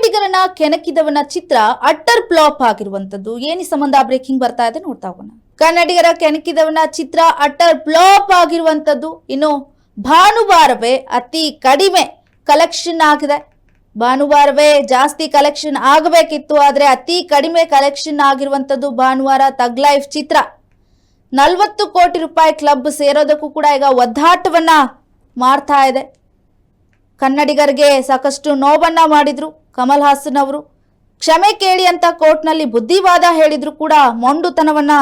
ಕನ್ನಡಿಗರನ್ನ ಕೆಣಕಿದವನ ಚಿತ್ರ utter flap ಆಗಿರುವಂತದ್ದು. ಏನಿ ಸಂಬಂಧ ಬ್ರೇಕಿಂಗ್ ಬರ್ತಾ ಇದೆ ನೋಡ್ತಾ ಹೋಗೋಣ. ಕನ್ನಡಿಗರ ಕೆಣಕಿದವನ ಚಿತ್ರ ಅಟ್ಟರ್ ಫ್ಲಾಪ್ ಆಗಿರುವಂತದ್ದು. ಇನ್ನು ಭಾನುವಾರವೇ ಅತಿ ಕಡಿಮೆ ಕಲೆಕ್ಷನ್ ಆಗಿದೆ. ಭಾನುವಾರವೇ ಜಾಸ್ತಿ ಕಲೆಕ್ಷನ್ ಆಗಬೇಕಿತ್ತು, ಆದ್ರೆ ಅತಿ ಕಡಿಮೆ ಕಲೆಕ್ಷನ್ ಆಗಿರುವಂತದ್ದು ಭಾನುವಾರ ತಗ್ ಲೈಫ್ ಚಿತ್ರ. 40 ಕೋಟಿ ರೂಪಾಯಿ ಕ್ಲಬ್ ಸೇರೋದಕ್ಕೂ ಕೂಡ ಈಗ ಒದ್ದಾಟವನ್ನ ಮಾಡ್ತಾ ಇದೆ. ಕನ್ನಡಿಗರಿಗೆ ಸಾಕಷ್ಟು ನೋವನ್ನ ಮಾಡಿದ್ರು ಕಮಲ್ ಹಾಸನ್ ಅವರು. ಕ್ಷಮೆ ಕೇಳಿ ಅಂತ ಕೋರ್ಟ್ನಲ್ಲಿ ಬುದ್ಧಿವಾದ ಹೇಳಿದ್ರು ಕೂಡ ಮೊಂಡುತನವನ್ನ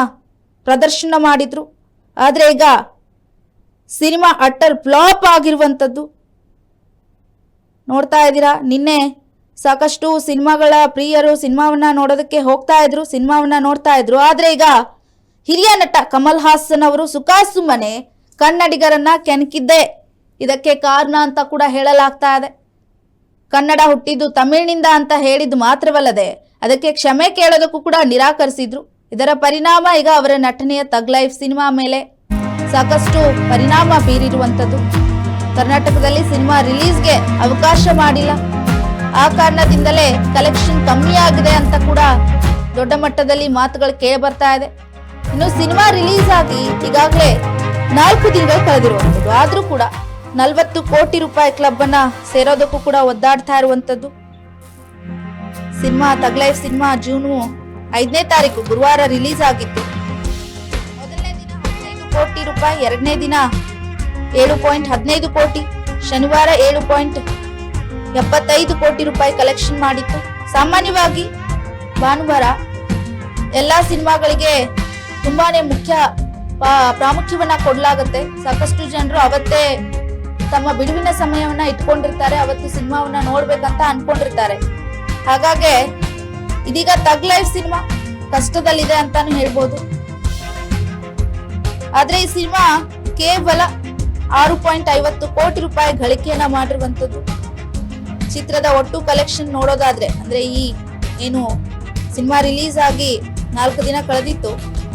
ಪ್ರದರ್ಶನ ಮಾಡಿದ್ರು. ಆದ್ರೆ ಈಗ ಸಿನಿಮಾ ಅಟ್ಟರ್ ಫ್ಲಾಪ್ ಆಗಿರುವಂತದ್ದು ನೋಡ್ತಾ ಇದ್ದೀರಾ. ನಿನ್ನೆ ಸಾಕಷ್ಟು ಸಿನಿಮಾಗಳ ಪ್ರಿಯರು ಸಿನಿಮಾವನ್ನ ನೋಡೋದಕ್ಕೆ ಹೋಗ್ತಾ ಇದ್ರು, ಸಿನಿಮಾವನ್ನ ನೋಡ್ತಾ ಇದ್ರು. ಆದ್ರೆ ಈಗ ಹಿರಿಯ ನಟ ಕಮಲ್ ಹಾಸನ್ ಅವರು ಸುಖಾಸುಮ್ಮನೆ ಕನ್ನಡಿಗರನ್ನ ಕೆಣಕಿದ್ದೆ ಇದಕ್ಕೆ ಕಾರಣ ಅಂತ ಕೂಡ ಹೇಳಲಾಗ್ತಾ ಇದೆ. ಕನ್ನಡ ಹುಟ್ಟಿದ್ದು ತಮಿಳಿನಿಂದ ಅಂತ ಹೇಳಿದ್ದು ಮಾತ್ರವಲ್ಲದೆ ಅದಕ್ಕೆ ಕ್ಷಮೆ ಕೇಳೋದಕ್ಕೂ ಕೂಡ ನಿರಾಕರಿಸಿದ್ರು. ಇದರ ಪರಿಣಾಮ ಈಗ ಅವರ ನಟನೆಯ ತಗ್ ಲೈಫ್ ಸಿನಿಮಾ ಮೇಲೆ ಸಾಕಷ್ಟು ಪರಿಣಾಮ ಬೀರಿರುವಂಥದ್ದು. ಕರ್ನಾಟಕದಲ್ಲಿ ಸಿನಿಮಾ ರಿಲೀಸ್ಗೆ ಅವಕಾಶ ಮಾಡಿಲ್ಲ, ಆ ಕಾರಣದಿಂದಲೇ ಕಲೆಕ್ಷನ್ ಕಮ್ಮಿ ಆಗಿದೆ ಅಂತ ಕೂಡ ದೊಡ್ಡ ಮಟ್ಟದಲ್ಲಿ ಮಾತುಗಳು ಕೇಳಿ ಬರ್ತಾ ಇದೆ. ಇನ್ನು ಸಿನಿಮಾ ರಿಲೀಸ್ ಆಗಿ ಈಗಾಗಲೇ 4 ದಿನಗಳು ಕಳೆದಿರುವಂಥದ್ದು. ಆದ್ರೂ ಕೂಡ 40 ಕೋಟಿ ರೂಪಾಯಿ ಕ್ಲಬ್ ಅನ್ನ ಸೇರೋದಕ್ಕೂ ಕೂಡ ಒದ್ದಾಡ್ತಾ ಇರುವಂತದ್ದು. ಸಿನಿಮಾ ತಗ್ ಲೈಫ್ ಸಿನಿಮಾ ಜೂನ್ 5ನೇ ತಾರೀಕು ಗುರುವಾರ ರಿಲೀಸ್ ಆಗಿತ್ತು. ಮೊದಲನೇ ದಿನ 15 ಕೋಟಿ ರೂಪಾಯಿ, ಎರಡನೇ ದಿನ 7.15 ಕೋಟಿ, ಶನಿವಾರ 7.75 ಕೋಟಿ ರೂಪಾಯಿ ಕಲೆಕ್ಷನ್ ಮಾಡಿತ್ತು. ಸಾಮಾನ್ಯವಾಗಿ ಭಾನುವಾರ ಎಲ್ಲಾ ಸಿನಿಮಾಗಳಿಗೆ ತುಂಬಾನೇ ಪ್ರಾಮುಖ್ಯವನ್ನ ಕೊಡಲಾಗುತ್ತೆ. ಸಾಕಷ್ಟು ಜನರು ಅವತ್ತೇ ತಮ್ಮ ಬಿಡುವಿನ ಸಮಯವನ್ನ ಇಟ್ಕೊಂಡಿರ್ತಾರೆ, ಅವತ್ತು ಸಿನಿಮಾವನ್ನ ನೋಡ್ಬೇಕಂತ ಅನ್ಕೊಂಡಿರ್ತಾರೆ. ಹಾಗಾಗಿ ಇದೀಗ ತಗ್ ಲೈಫ್ ಸಿನಿಮಾ ಕಷ್ಟದಲ್ಲಿದೆ ಅಂತಾನು ಹೇಳ್ಬೋದು. ಆದ್ರೆ ಈ ಸಿನಿಮಾ ಕೇವಲ 6.50 ಕೋಟಿ ರೂಪಾಯಿ ಗಳಿಕೆಯನ್ನ ಮಾಡಿರುವಂತದ್ದು. ಚಿತ್ರದ ಒಟ್ಟು ಕಲೆಕ್ಷನ್ ನೋಡೋದಾದ್ರೆ ಅಂದ್ರೆ ಈ ಏನು ಸಿನಿಮಾ ರಿಲೀಸ್ ಆಗಿ 4 ದಿನ ಕಳೆದಿತ್ತು,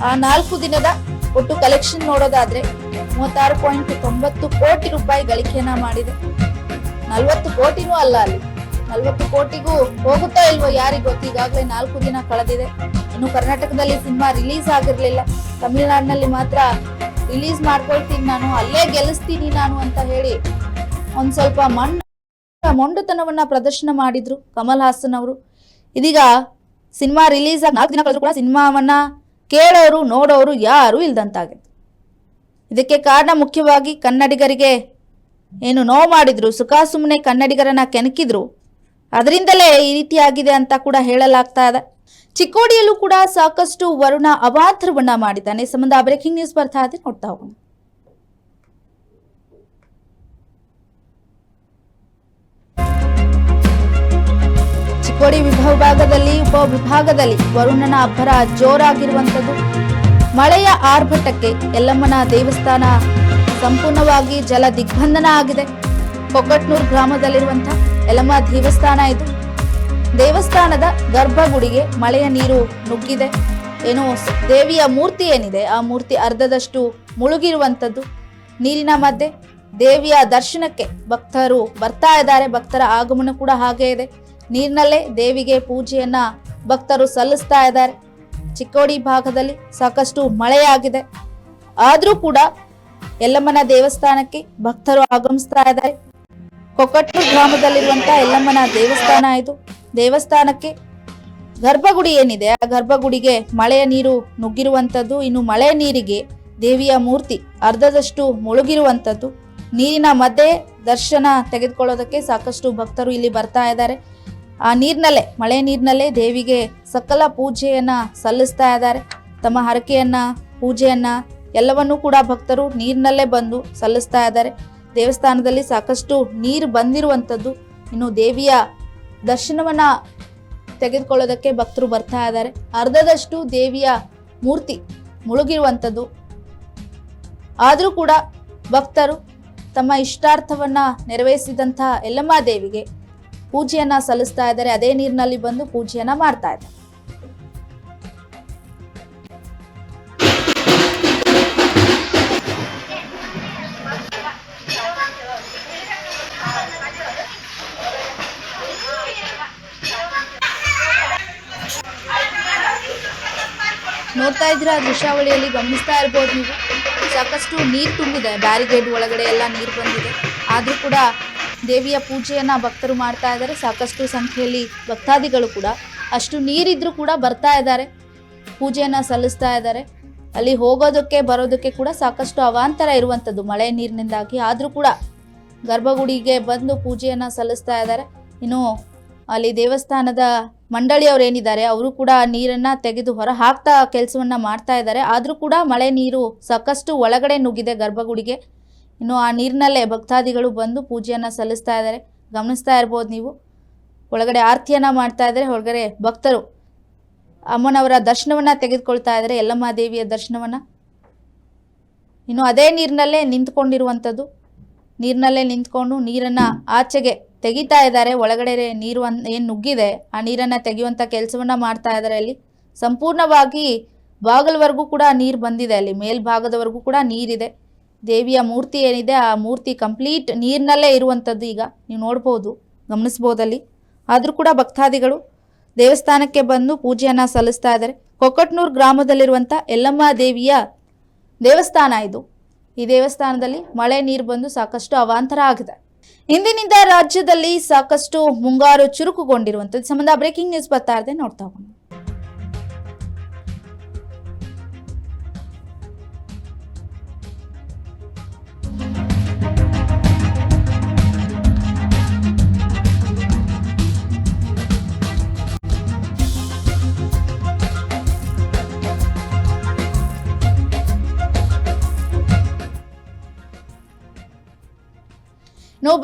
ಆ 4 ದಿನದ ಒಟ್ಟು ಕಲೆಕ್ಷನ್ ನೋಡೋದಾದ್ರೆ 36.90 ಕೋಟಿ ರೂಪಾಯಿ ಗಳಿಕೆಯನ್ನ ಮಾಡಿದೆ. 40 ಕೋಟಿನೂ ಅಲ್ಲ, ಅಲ್ಲಿ 40 ಕೋಟಿಗೂ ಹೋಗುತ್ತಾ ಇಲ್ವೋ ಯಾರಿಗ್ ಗೊತ್ತು. ಈಗಾಗಲೇ 4 ದಿನ ಕಳೆದಿದೆ. ಇನ್ನು ಕರ್ನಾಟಕದಲ್ಲಿ ಸಿನಿಮಾ ರಿಲೀಸ್ ಆಗಿರ್ಲಿಲ್ಲ, ತಮಿಳುನಾಡಿನಲ್ಲಿ ಮಾತ್ರ ರಿಲೀಸ್ ಮಾಡ್ಕೊಳ್ತೀನಿ ನಾನು, ಅಲ್ಲೇ ಗೆಲ್ಲಿಸ್ತೀನಿ ನಾನು ಅಂತ ಹೇಳಿ ಒಂದ್ ಸ್ವಲ್ಪ ಮೊಂಡುತನವನ್ನ ಪ್ರದರ್ಶನ ಮಾಡಿದ್ರು ಕಮಲ್ ಹಾಸನ್ ಅವರು. ಇದೀಗ ಸಿನಿಮಾ ರಿಲೀಸ್ ಆಗಿ 4 ದಿನ ಕಳೆದ್ರು ಕೂಡ ಸಿನಿಮಾವನ್ನ ಕೇಳೋರು ನೋಡೋರು ಯಾರು ಇಲ್ದಂತಾಗಿದೆ. ಇದಕ್ಕೆ ಕಾರಣ ಮುಖ್ಯವಾಗಿ ಕನ್ನಡಿಗರಿಗೆ ಏನು ನೋವು ಮಾಡಿದ್ರು, ಸುಖಾಸುಮ್ಮನೆ ಕನ್ನಡಿಗರನ್ನ ಕೆಣಕಿದ್ರು, ಅದರಿಂದಲೇ ಈ ರೀತಿಯಾಗಿದೆ ಅಂತ ಕೂಡ ಹೇಳಲಾಗ್ತಾ ಇದೆ. ಚಿಕ್ಕೋಡಿಯಲ್ಲೂ ಕೂಡ ಸಾಕಷ್ಟು ವರುಣ ಅವಾಂತರವನ್ನ ಮಾಡಿದ್ದಾನೆ. ಸಂಬಂಧ ಬ್ರೇಕಿಂಗ್ ನ್ಯೂಸ್ ಬರ್ತಾ ಇದೆ, ನೋಡ್ತಾ ಹೋಗೋಣ. ಚಿಕ್ಕೋಡಿ ವಿಭಾಗದಲ್ಲಿ ಉಪವಿಭಾಗದಲ್ಲಿ ವರುಣನ ಅಬ್ಬರ ಜೋರಾಗಿರುವಂತದ್ದು. ಮಳೆಯ ಆರ್ಭಟಕ್ಕೆ ಯಲ್ಲಮ್ಮನ ದೇವಸ್ಥಾನ ಸಂಪೂರ್ಣವಾಗಿ ಜಲ ದಿಗ್ಬಂಧನ ಆಗಿದೆ. ಕೊಕ್ಕಟ್ನೂರ್ ಗ್ರಾಮದಲ್ಲಿರುವಂತಹ ಯಲ್ಲಮ್ಮ ದೇವಸ್ಥಾನ ಇದು. ದೇವಸ್ಥಾನದ ಗರ್ಭಗುಡಿಗೆ ಮಳೆಯ ನೀರು ನುಗ್ಗಿದೆ. ಏನು ದೇವಿಯ ಮೂರ್ತಿ ಏನಿದೆ ಆ ಮೂರ್ತಿ ಅರ್ಧದಷ್ಟು ಮುಳುಗಿರುವಂತದ್ದು. ನೀರಿನ ಮಧ್ಯೆ ದೇವಿಯ ದರ್ಶನಕ್ಕೆ ಭಕ್ತರು ಬರ್ತಾ ಇದ್ದಾರೆ. ಭಕ್ತರ ಆಗಮನ ಕೂಡ ಹಾಗೆ ಇದೆ. ನೀರಿನಲ್ಲೇ ದೇವಿಗೆ ಪೂಜೆಯನ್ನ ಭಕ್ತರು ಸಲ್ಲಿಸ್ತಾ ಇದ್ದಾರೆ. ಚಿಕ್ಕೋಡಿ ಭಾಗದಲ್ಲಿ ಸಾಕಷ್ಟು ಮಳೆಯಾಗಿದೆ, ಆದ್ರೂ ಕೂಡ ಯಲ್ಲಮ್ಮನ ದೇವಸ್ಥಾನಕ್ಕೆ ಭಕ್ತರು ಆಗಮಿಸ್ತಾ ಇದ್ದಾರೆ. ಕೊಕ್ಕಟ್ನೂರ್ ಗ್ರಾಮದಲ್ಲಿರುವಂತಹ ಯಲ್ಲಮ್ಮನ ದೇವಸ್ಥಾನ ಇದು. ದೇವಸ್ಥಾನಕ್ಕೆ ಗರ್ಭಗುಡಿ ಏನಿದೆ ಆ ಗರ್ಭಗುಡಿಗೆ ಮಳೆಯ ನೀರು ನುಗ್ಗಿರುವಂತದ್ದು. ಇನ್ನು ಮಳೆ ನೀರಿಗೆ ದೇವಿಯ ಮೂರ್ತಿ ಅರ್ಧದಷ್ಟು ಮುಳುಗಿರುವಂತದ್ದು. ನೀರಿನ ಮಧ್ಯೆ ದರ್ಶನ ತೆಗೆದುಕೊಳ್ಳೋದಕ್ಕೆ ಸಾಕಷ್ಟು ಭಕ್ತರು ಇಲ್ಲಿ ಬರ್ತಾ ಇದ್ದಾರೆ. ಆ ನೀರಿನಲ್ಲೇ ಮಳೆ ನೀರಿನಲ್ಲೇ ದೇವಿಗೆ ಸಕಲ ಪೂಜೆಯನ್ನ ಸಲ್ಲಿಸ್ತಾ ಇದ್ದಾರೆ. ತಮ್ಮ ಹರಕೆಯನ್ನ ಪೂಜೆಯನ್ನ ಎಲ್ಲವನ್ನೂ ಕೂಡ ಭಕ್ತರು ನೀರಿನಲ್ಲೇ ಬಂದು ಸಲ್ಲಿಸ್ತಾ ಇದ್ದಾರೆ. ದೇವಸ್ಥಾನದಲ್ಲಿ ಸಾಕಷ್ಟು ನೀರು ಬಂದಿರುವಂಥದ್ದು. ಇನ್ನು ದೇವಿಯ ದರ್ಶನವನ್ನ ತೆಗೆದುಕೊಳ್ಳೋದಕ್ಕೆ ಭಕ್ತರು ಬರ್ತಾ ಇದ್ದಾರೆ. ಅರ್ಧದಷ್ಟು ದೇವಿಯ ಮೂರ್ತಿ ಮುಳುಗಿರುವಂಥದ್ದು. ಆದರೂ ಕೂಡ ಭಕ್ತರು ತಮ್ಮ ಇಷ್ಟಾರ್ಥವನ್ನ ನೆರವೇರಿಸಿದಂಥ ಯಲ್ಲಮ್ಮ ದೇವಿಗೆ ಪೂಜೆಯನ್ನ ಸಲ್ಲಿಸ್ತಾ ಇದ್ದಾರೆ. ಅದೇ ನೀರಿನಲ್ಲಿ ಬಂದು ಪೂಜೆಯನ್ನ ಮಾಡ್ತಾ ಇದ್ದಾರೆ. ನೋಡ್ತಾ ಇದ್ದೀರಾ ದೃಶ್ಯಾವಳಿಯಲ್ಲಿ ಗಮನಿಸ್ತಾ ಇರ್ಬೋದು ನೀವು, ಸಾಕಷ್ಟು ನೀರು ತುಂಬಿದೆ, ಬ್ಯಾರಿಗೇಡ್ ಒಳಗಡೆ ಎಲ್ಲ ನೀರು ಬಂದಿದೆ. ಆದರೂ ಕೂಡ ದೇವಿಯ ಪೂಜೆಯನ್ನ ಭಕ್ತರು ಮಾಡ್ತಾ ಇದ್ದಾರೆ. ಸಾಕಷ್ಟು ಸಂಖ್ಯೆಯಲ್ಲಿ ಭಕ್ತಾದಿಗಳು ಕೂಡ, ಅಷ್ಟು ನೀರಿದ್ರೂ ಕೂಡ ಬರ್ತಾ ಇದ್ದಾರೆ, ಪೂಜೆಯನ್ನ ಸಲ್ಲಿಸ್ತಾ ಇದ್ದಾರೆ. ಅಲ್ಲಿ ಹೋಗೋದಕ್ಕೆ ಬರೋದಕ್ಕೆ ಕೂಡ ಸಾಕಷ್ಟು ಅವಾಂತರ ಇರುವಂಥದ್ದು ಮಳೆ ನೀರಿನಿಂದಾಗಿ. ಆದರೂ ಕೂಡ ಗರ್ಭಗುಡಿಗೆ ಬಂದು ಪೂಜೆಯನ್ನ ಸಲ್ಲಿಸ್ತಾ ಇದ್ದಾರೆ. ಇನ್ನು ಅಲ್ಲಿ ದೇವಸ್ಥಾನದ ಮಂಡಳಿಯವರು ಏನಿದ್ದಾರೆ ಅವರು ಕೂಡ ನೀರನ್ನ ತೆಗೆದು ಹೊರ ಹಾಕ್ತಾ ಕೆಲಸವನ್ನ ಮಾಡ್ತಾ ಇದ್ದಾರೆ. ಆದರೂ ಕೂಡ ಮಳೆ ನೀರು ಸಾಕಷ್ಟು ಒಳಗಡೆ ನುಗ್ಗಿದೆ ಗರ್ಭಗುಡಿಗೆ. ಇನ್ನು ಆ ನೀರಿನಲ್ಲೇ ಭಕ್ತಾದಿಗಳು ಬಂದು ಪೂಜೆಯನ್ನ ಸಲ್ಲಿಸ್ತಾ ಇದ್ದಾರೆ. ಗಮನಿಸ್ತಾ ಇರ್ಬೋದು ನೀವು, ಒಳಗಡೆ ಆರತಿಯನ್ನ ಮಾಡ್ತಾ ಇದ್ದಾರೆ. ಹೊರಗಡೆ ಭಕ್ತರು ಅಮ್ಮನವರ ದರ್ಶನವನ್ನ ತೆಗೆದುಕೊಳ್ತಾ ಇದ್ದಾರೆ, ಯಲ್ಲಮ್ಮ ದೇವಿಯ ದರ್ಶನವನ್ನ. ಇನ್ನು ಅದೇ ನೀರಿನಲ್ಲೇ ನಿಂತ್ಕೊಂಡಿರುವಂಥದ್ದು, ನೀರಿನಲ್ಲೇ ನಿಂತ್ಕೊಂಡು ನೀರನ್ನ ಆಚೆಗೆ ತೆಗಿತಾ ಇದ್ದಾರೆ. ಒಳಗಡೆ ನೀರು ಏನು ನುಗ್ಗಿದೆ ಆ ನೀರನ್ನ ತೆಗೆಯುವಂಥ ಕೆಲಸವನ್ನ ಮಾಡ್ತಾ ಇದ್ದಾರೆ. ಅಲ್ಲಿ ಸಂಪೂರ್ಣವಾಗಿ ಬಾಗಲವರೆಗೂ ಕೂಡ ನೀರು ಬಂದಿದೆ, ಅಲ್ಲಿ ಮೇಲ್ಭಾಗದವರೆಗೂ ಕೂಡ ನೀರಿದೆ. ದೇವಿಯ ಮೂರ್ತಿ ಏನಿದೆ ಆ ಮೂರ್ತಿ ಕಂಪ್ಲೀಟ್ ನೀರಿನಲ್ಲೇ ಇರುವಂಥದ್ದು. ಈಗ ನೀವು ನೋಡ್ಬೋದು, ಗಮನಿಸ್ಬೋದಲ್ಲಿ. ಆದರೂ ಕೂಡ ಭಕ್ತಾದಿಗಳು ದೇವಸ್ಥಾನಕ್ಕೆ ಬಂದು ಪೂಜೆಯನ್ನ ಸಲ್ಲಿಸ್ತಾ ಇದ್ದಾರೆ. ಕೊಕ್ಕಟ್ನೂರು ಗ್ರಾಮದಲ್ಲಿರುವಂಥ ಯಲ್ಲಮ್ಮ ದೇವಿಯ ದೇವಸ್ಥಾನ ಇದು. ಈ ದೇವಸ್ಥಾನದಲ್ಲಿ ಮಳೆ ನೀರು ಬಂದು ಸಾಕಷ್ಟು ಅವಾಂತರ ಆಗಿದೆ. ಇಂದಿನಿಂದ ರಾಜ್ಯದಲ್ಲಿ ಸಾಕಷ್ಟು ಮುಂಗಾರು ಚುರುಕುಗೊಂಡಿರುವಂಥದ್ದು ಸಂಬಂಧ ಬ್ರೇಕಿಂಗ್ ನ್ಯೂಸ್ ಬರ್ತಾ ಇದೆ, ನೋಡ್ತಾ ಹೋಗೋಣ.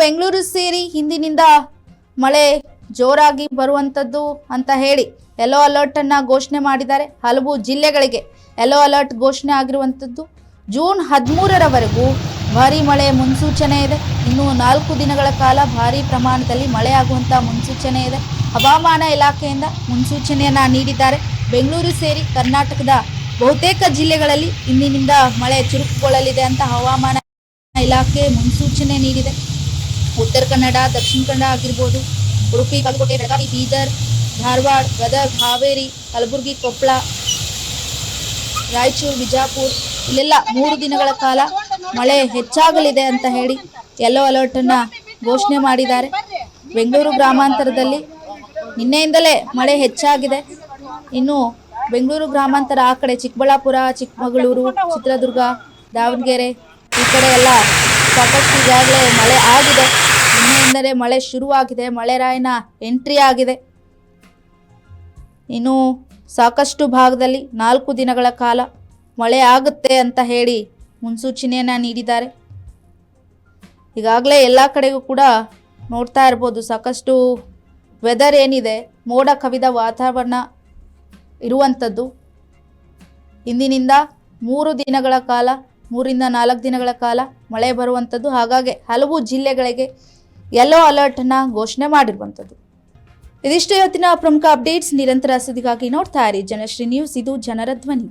ಬೆಂಗಳೂರು ಸೇರಿ ಹಿಂದಿನಿಂದ ಮಳೆ ಜೋರಾಗಿ ಬರುವಂಥದ್ದು ಅಂತ ಹೇಳಿ ಯೆಲ್ಲೋ ಅಲರ್ಟ್ ಅನ್ನ ಘೋಷಣೆ ಮಾಡಿದ್ದಾರೆ. ಹಲವು ಜಿಲ್ಲೆಗಳಿಗೆ ಯೆಲ್ಲೋ ಅಲರ್ಟ್ ಘೋಷಣೆ ಆಗಿರುವಂಥದ್ದು. ಜೂನ್ 13ರವರೆಗೂ ಭಾರಿ ಮಳೆ ಮುನ್ಸೂಚನೆ ಇದೆ. ಇನ್ನು 4 ದಿನಗಳ ಕಾಲ ಭಾರಿ ಪ್ರಮಾಣದಲ್ಲಿ ಮಳೆ ಆಗುವಂಥ ಮುನ್ಸೂಚನೆ ಇದೆ. ಹವಾಮಾನ ಇಲಾಖೆಯಿಂದ ಮುನ್ಸೂಚನೆಯನ್ನ ನೀಡಿದ್ದಾರೆ. ಬೆಂಗಳೂರು ಸೇರಿ ಕರ್ನಾಟಕದ ಬಹುತೇಕ ಜಿಲ್ಲೆಗಳಲ್ಲಿ ಇಂದಿನಿಂದ ಮಳೆ ಚುರುಕುಗೊಳ್ಳಲಿದೆ ಅಂತ ಹವಾಮಾನ ಇಲಾಖೆ ಮುನ್ಸೂಚನೆ ನೀಡಿದೆ. ಉತ್ತರ ಕನ್ನಡ, ದಕ್ಷಿಣ ಕನ್ನಡ ಆಗಿರ್ಬೋದು, ಉಡುಪಿ, ಬಾಗಲಕೋಟೆ, ಬೆಳಗಾವಿ, ಬೀದರ್, ಧಾರವಾಡ, ಗದಗ, ಹಾವೇರಿ, ಕಲಬುರಗಿ, ಕೊಪ್ಪಳ, ರಾಯಚೂರು, ಬಿಜಾಪುರ ಇಲ್ಲೆಲ್ಲ 3 ದಿನಗಳ ಕಾಲ ಮಳೆ ಹೆಚ್ಚಾಗಲಿದೆ ಅಂತ ಹೇಳಿ ಯೆಲ್ಲೋ ಅಲರ್ಟ್ ಅನ್ನ ಘೋಷಣೆ ಮಾಡಿದ್ದಾರೆ. ಬೆಂಗಳೂರು ಗ್ರಾಮಾಂತರದಲ್ಲಿ ನಿನ್ನೆಯಿಂದಲೇ ಮಳೆ ಹೆಚ್ಚಾಗಿದೆ. ಇನ್ನು ಬೆಂಗಳೂರು ಗ್ರಾಮಾಂತರ ಆ ಕಡೆ ಚಿಕ್ಕಬಳ್ಳಾಪುರ, ಚಿಕ್ಕಮಗಳೂರು, ಚಿತ್ರದುರ್ಗ, ದಾವಣಗೆರೆ ಈ ಕಡೆ ಎಲ್ಲ ಸಾಕಷ್ಟು ಈಗಾಗಲೇ ಮಳೆ ಆಗಿದೆ. ನಿನ್ನೆಯಿಂದಲೇ ಮಳೆ ಶುರುವಾಗಿದೆ, ಮಳೆರಾಯನ ಎಂಟ್ರಿ ಆಗಿದೆ. ಇನ್ನು ಸಾಕಷ್ಟು ಭಾಗದಲ್ಲಿ 4 ದಿನಗಳ ಕಾಲ ಮಳೆ ಆಗುತ್ತೆ ಅಂತ ಹೇಳಿ ಮುನ್ಸೂಚನೆಯನ್ನು ನೀಡಿದ್ದಾರೆ. ಈಗಾಗಲೇ ಎಲ್ಲ ಕಡೆಗೂ ಕೂಡ ನೋಡ್ತಾ ಇರ್ಬೋದು, ಸಾಕಷ್ಟು ವೆದರ್ ಏನಿದೆ, ಮೋಡ ಕವಿದ ವಾತಾವರಣ ಇರುವಂಥದ್ದು. ಇಂದಿನಿಂದ 3 ದಿನಗಳ ಕಾಲ, 3 ರಿಂದ 4 ದಿನಗಳ ಕಾಲ ಮಳೆ ಬರುವಂಥದ್ದು. ಹಾಗಾಗಿ ಹಲವು ಜಿಲ್ಲೆಗಳಿಗೆ ಯೆಲ್ಲೋ ಅಲರ್ಟನ್ನು ಘೋಷಣೆ ಮಾಡಿರುವಂಥದ್ದು. ಇದಿಷ್ಟು ಇವತ್ತಿನ ಪ್ರಮುಖ ಅಪ್ಡೇಟ್ಸ್. ನಿರಂತರ ಸುದ್ದಿಗಾಗಿ ನೋಡ್ತಾ ಇರಿ ಜನಶ್ರೀ ನ್ಯೂಸ್, ಇದು ಜನರ ಧ್ವನಿ.